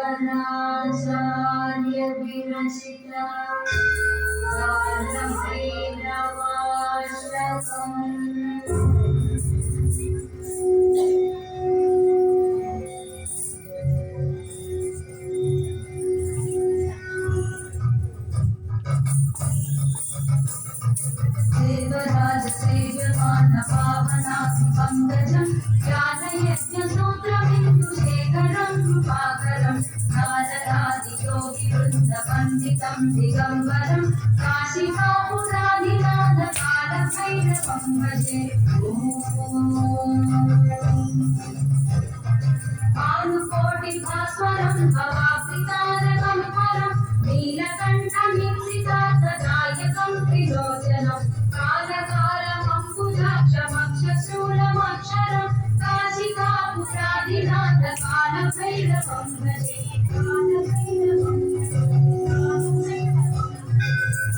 शङ्कराचार्य विरचिता कालभैरवाष्टकम्। देवराज सेव्यमान पावनासि पङ्कजं ज्ञानयज्ञसूत्रबिन्दुशेखरं कृपाकरं नारदादियोगिवृन्दवन्दितं दिगम्बरं काशिकापुरादिनाथ कालभैरवं भजे। भानुकोटिभास्वरं भवाब्धितारकं परं नीलकण्ठमीप्सितार्थदायकं त्रिलोचनं कालकालमम्बुजाक्षमक्षशूलमक्षरं काशिकापुरादिनाथ कालभैरवं भजे।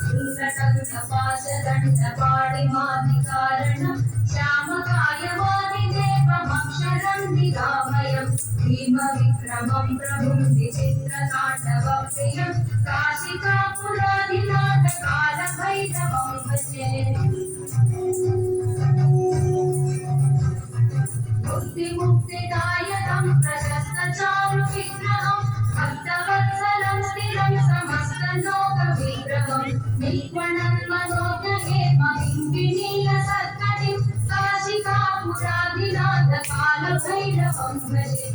शूलटङ्कपाशदण्डपाणिमादिकारणं श्यामकायवादिदेवमक्षरं निरामयं भीमविक्रमं प्रभुं विचित्रताण्डवप्रियं काशिकापुरादिनाथ कालभैरवं भजे। मुक्तिदायकं प्रशस्तचारुविग्रहं भक्तवत्सलं स्थिरं समस्तलोकविग्रहं निर्गुणन्मनोज्ञेमहिन्विनीलसत्कटिं काशिकापुरादिनाथ कालभैरवं भजे।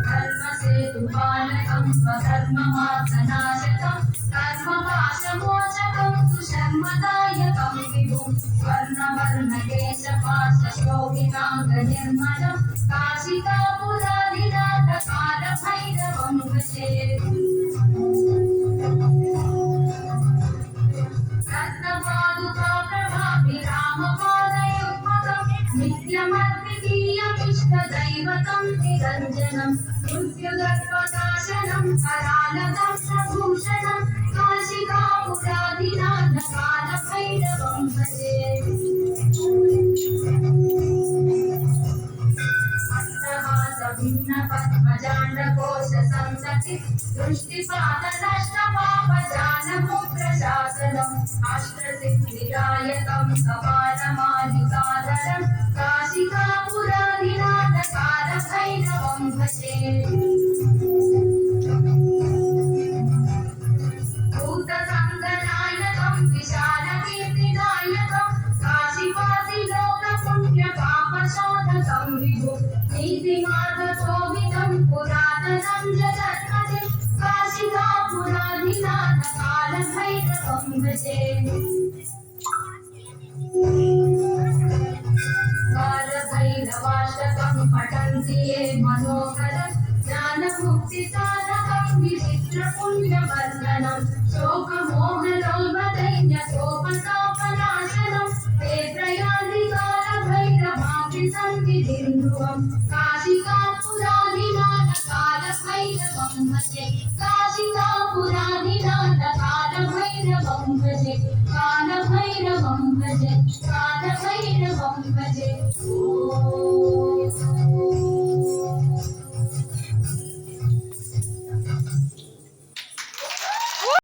धर्मसेतुपालकं स्वधर्ममार्गनाशकं कर्मपाशमोचकं सुशर्मदायकं विभुं वर्णवर्णकेशपाशशोभिताङ्गनिर्मलं काशिकापुरादिनाथ कालभैरवं भजे। रत्नपादुकाप्रभाभिरामपादयुग्मकं नित्यमद्वितीयमिष्टदैवतं निरञ्जनं मृत्युगर्भनाशनं करालदंशभूषणं काशिकापुरादिनाथ कालभैरवं भजे। भिन्नपद्मजाण्डकोशसंसति दृष्टिपादनष्टपापजालमुप्रशासनम् अष्टसिद्धिदायकं कपालमालिकाधरं काशिकापुरादिनाथ कालभैरवं भजे। भूतसङ्गनायकं विशालकीर्तिदायकं काशिवासिलोकपुण्यपापशोधकं विभुं नीतिमार्गशोभितं पुरातनं जगत्पतिं काशिकापुरादिनाथ कालभैरवं भजे। कालभैरवाष्टकं पठन्ति ये मनोहरं ज्ञानमुक्तिसाधकं विचित्रपुण्यवर्धनं शोकमोहलोभदैन्यकोपतापनाशनं ते प्रयान्ति कालभैरवाङ्घ्रिसन्निधिन्ध्रुवं काशिकापुरादिनाथ कालभैरवं भजे। काशिकापुरादिनाथ कालभैरवं भजे। कालभैरवं भजे। कालभैरवं भजे।